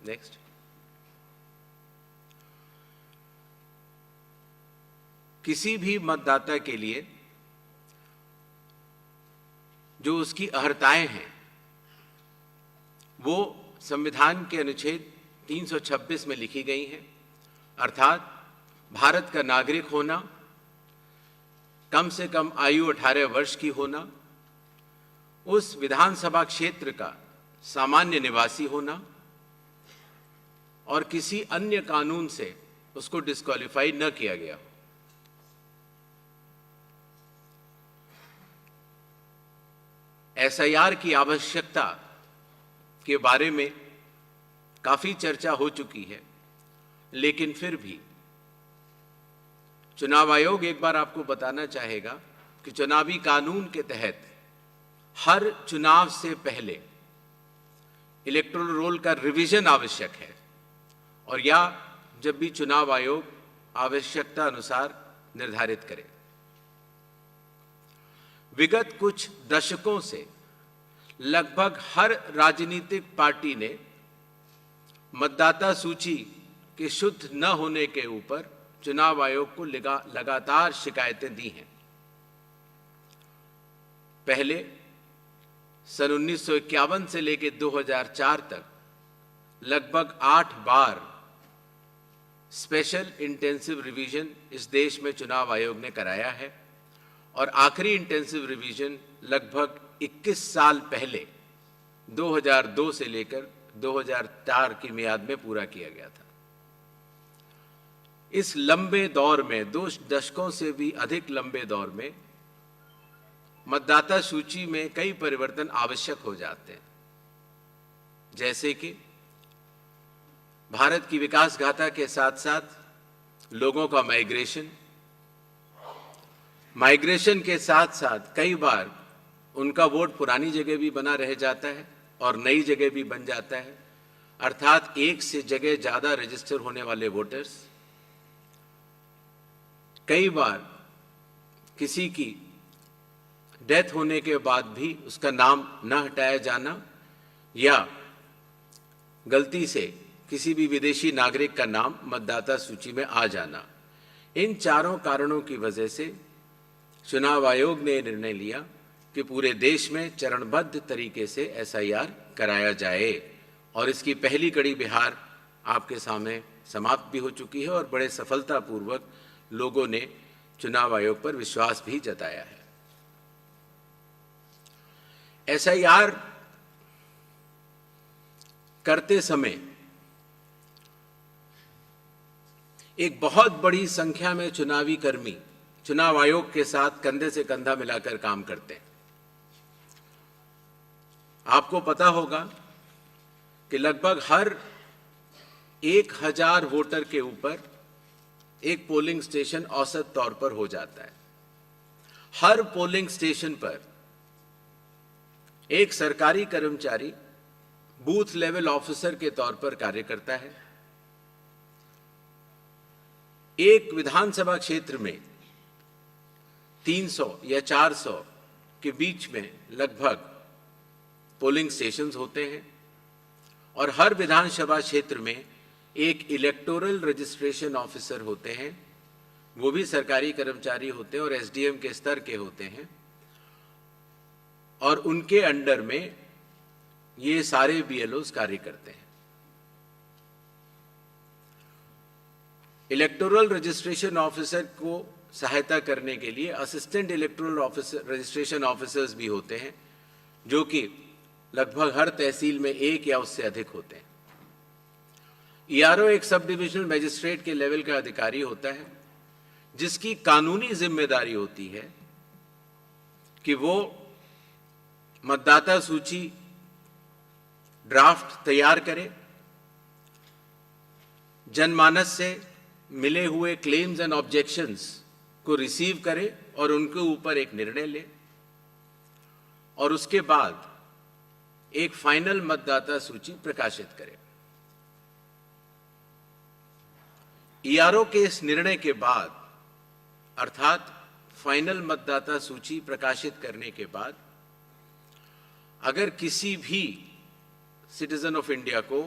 Next. किसी भी मतदाता के लिए जो उसकी अर्हताएं हैं वो संविधान के अनुच्छेद 326 में लिखी गई हैं, अर्थात भारत का नागरिक होना, कम से कम आयु 18 वर्ष की होना, उस विधानसभा क्षेत्र का सामान्य निवासी होना और किसी अन्य कानून से उसको डिस्क्वालीफाई न किया गया हो। एसआईआर की आवश्यकता के बारे में काफी चर्चा हो चुकी है, लेकिन फिर भी चुनाव आयोग एक बार आपको बताना चाहेगा कि चुनावी कानून के तहत हर चुनाव से पहले इलेक्टोरल रोल का रिवीजन आवश्यक है, और या जब भी चुनाव आयोग आवश्यकता अनुसार निर्धारित करे। विगत कुछ दशकों से लगभग हर राजनीतिक पार्टी ने मतदाता सूची के शुद्ध न होने के ऊपर चुनाव आयोग को लगातार शिकायतें दी हैं। पहले सन 1951 से लेकर 2004 तक लगभग 8 बार स्पेशल इंटेंसिव रिवीजन इस देश में चुनाव आयोग ने कराया है, और आखिरी इंटेंसिव रिवीजन लगभग 21 साल पहले 2002 से लेकर 2004 की मियाद में पूरा किया गया था। इस लंबे दौर में, 2 दशकों से भी अधिक लंबे दौर में, मतदाता सूची में कई परिवर्तन आवश्यक हो जाते हैं, जैसे कि भारत की विकास गाथा के साथ साथ लोगों का माइग्रेशन के साथ साथ कई बार उनका वोट पुरानी जगह भी बना रह जाता है और नई जगह भी बन जाता है, अर्थात एक से जगह ज्यादा रजिस्टर होने वाले वोटर्स। कई बार किसी की डेथ होने के बाद भी उसका नाम न हटाया जाना, या गलती से किसी भी विदेशी नागरिक का नाम मतदाता सूची में आ जाना। इन चारों कारणों की वजह से चुनाव आयोग ने निर्णय लिया कि पूरे देश में चरणबद्ध तरीके से एसआईआर कराया जाए, और इसकी पहली कड़ी बिहार आपके सामने समाप्त भी हो चुकी है और बड़े सफलतापूर्वक लोगों ने चुनाव आयोग पर विश्वास भी जताया है। एसआईआर करते समय एक बहुत बड़ी संख्या में चुनावी कर्मी चुनाव आयोग के साथ कंधे से कंधा मिलाकर काम करते हैं। आपको पता होगा कि लगभग हर 1000 वोटर के ऊपर एक पोलिंग स्टेशन औसत तौर पर हो जाता है। हर पोलिंग स्टेशन पर एक सरकारी कर्मचारी बूथ लेवल ऑफिसर के तौर पर कार्य करता है। एक विधानसभा क्षेत्र में 300 या 400 के बीच में लगभग पोलिंग स्टेशंस होते हैं, और हर विधानसभा क्षेत्र में एक इलेक्टोरल रजिस्ट्रेशन ऑफिसर होते हैं। वो भी सरकारी कर्मचारी होते हैं और एसडीएम के स्तर के होते हैं, और उनके अंडर में ये सारे बीएलओज कार्य करते हैं। इलेक्टोरल रजिस्ट्रेशन ऑफिसर को सहायता करने के लिए assistant electoral officer registration officers भी होते हैं, जो कि लगभग हर तहसील में एक या उससे अधिक होते हैं। ईआरओ एक सब डिविजनल मजिस्ट्रेट के लेवल का अधिकारी होता है, जिसकी कानूनी जिम्मेदारी होती है कि वो मतदाता सूची ड्राफ्ट तैयार करे, जनमानस से मिले हुए क्लेम्स एंड ऑब्जेक्शंस को रिसीव करे और उनके ऊपर एक निर्णय ले, और उसके बाद एक फाइनल मतदाता सूची प्रकाशित करे। ईआरओ के इस निर्णय के बाद, अर्थात फाइनल मतदाता सूची प्रकाशित करने के बाद, अगर किसी भी सिटीजन ऑफ इंडिया को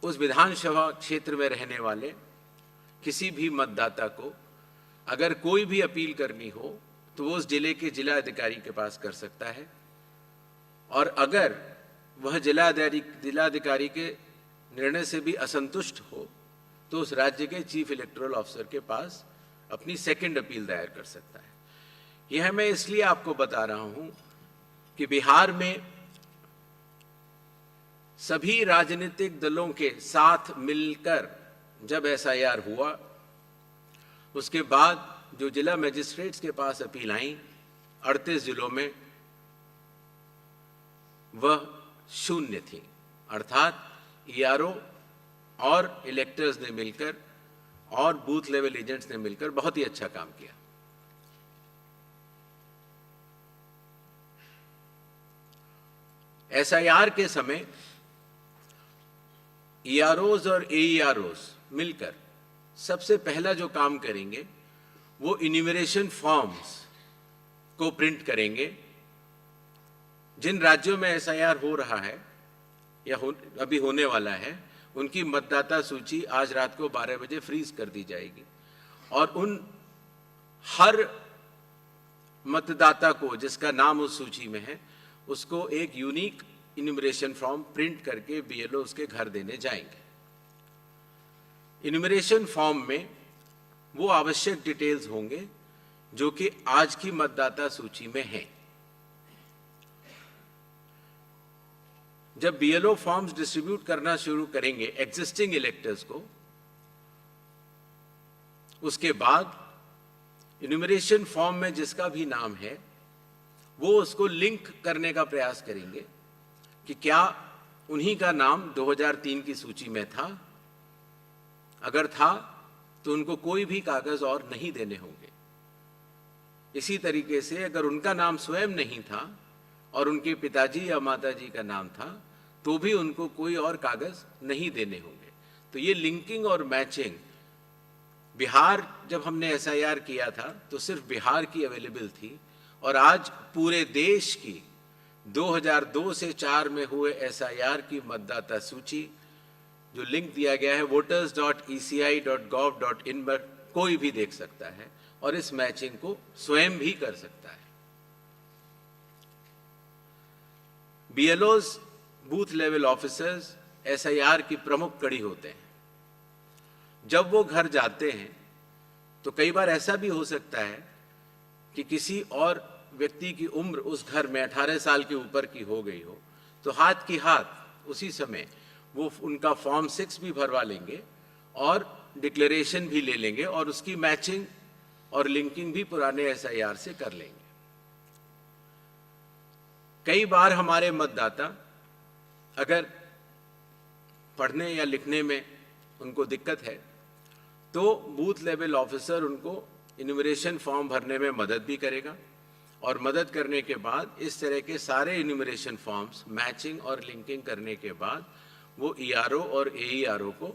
उस विधानसभा क्षेत्र में रहने वाले किसी भी मतदाता को अगर कोई भी अपील करनी हो तो वो उस जिले के जिला अधिकारी के पास कर सकता है, और अगर वह जिलाधिकारी के निर्णय से भी असंतुष्ट हो तो उस राज्य के चीफ इलेक्टोरल ऑफिसर के पास अपनी सेकंड अपील दायर कर सकता है। यह मैं इसलिए आपको बता रहा हूं कि बिहार में सभी राजनीतिक दलों के साथ मिलकर जब एसआईआर हुआ, उसके बाद जो जिला मजिस्ट्रेट्स के पास अपील आई 38 जिलों में, वह शून्य थी। अर्थात ईआरओ और इलेक्टर्स ने मिलकर और बूथ लेवल एजेंट्स ने मिलकर बहुत ही अच्छा काम किया। एसआईआर के समय ईआरओज और एईआरओज मिलकर सबसे पहला जो काम करेंगे वो इन्यूमरेशन फॉर्म्स को प्रिंट करेंगे। जिन राज्यों में एसआईआर हो रहा है या अभी होने वाला है, उनकी मतदाता सूची आज रात को 12 बजे फ्रीज कर दी जाएगी, और उन हर मतदाता को जिसका नाम उस सूची में है उसको एक यूनिक इन्यूमरेशन फॉर्म प्रिंट करके बीएलओ उसके घर देने जाएंगे। इन्यूमरेशन फॉर्म में वो आवश्यक डिटेल्स होंगे जो कि आज की मतदाता सूची में हैं। जब बीएलओ फॉर्म्स डिस्ट्रीब्यूट करना शुरू करेंगे एग्जिस्टिंग इलेक्टर्स को, उसके बाद इन्यूमरेशन फॉर्म में जिसका भी नाम है वो उसको लिंक करने का प्रयास करेंगे कि क्या उन्हीं का नाम 2003 की सूची में था। अगर था तो उनको कोई भी कागज और नहीं देने होंगे। इसी तरीके से अगर उनका नाम स्वयं नहीं था और उनके पिताजी या माताजी का नाम था तो भी उनको कोई और कागज नहीं देने होंगे। तो ये लिंकिंग और मैचिंग, बिहार जब हमने एसआईआर किया था तो सिर्फ बिहार की अवेलेबल थी, और आज पूरे देश की 2002 से 4 में हुए एसआईआर की मतदाता सूची जो लिंक दिया गया है voters.eci.gov.in पर कोई भी देख सकता है और इस मैचिंग को स्वयं भी कर सकता है। बीएलओज, बूथ लेवल ऑफिसर्स एसआईआर की प्रमुख कड़ी होते हैं। जब वो घर जाते हैं तो कई बार ऐसा भी हो सकता है कि किसी और व्यक्ति की उम्र उस घर में 18 साल के ऊपर की हो गई हो, तो हाथ की हाथ उसी समय वो उनका फॉर्म 6 भी भरवा लेंगे और डिक्लेरेशन भी ले लेंगे और उसकी मैचिंग और लिंकिंग भी पुराने एसआईआर से कर लेंगे। कई बार हमारे मतदाता अगर पढ़ने या लिखने में उनको दिक्कत है तो बूथ लेवल ऑफिसर उनको इन्यूमरेशन फॉर्म भरने में मदद भी करेगा, और मदद करने के बाद इस तरह के सारे इन्यूमरेशन फॉर्म्स मैचिंग और लिंकिंग करने के बाद वो ईआरओ और एईआरओ को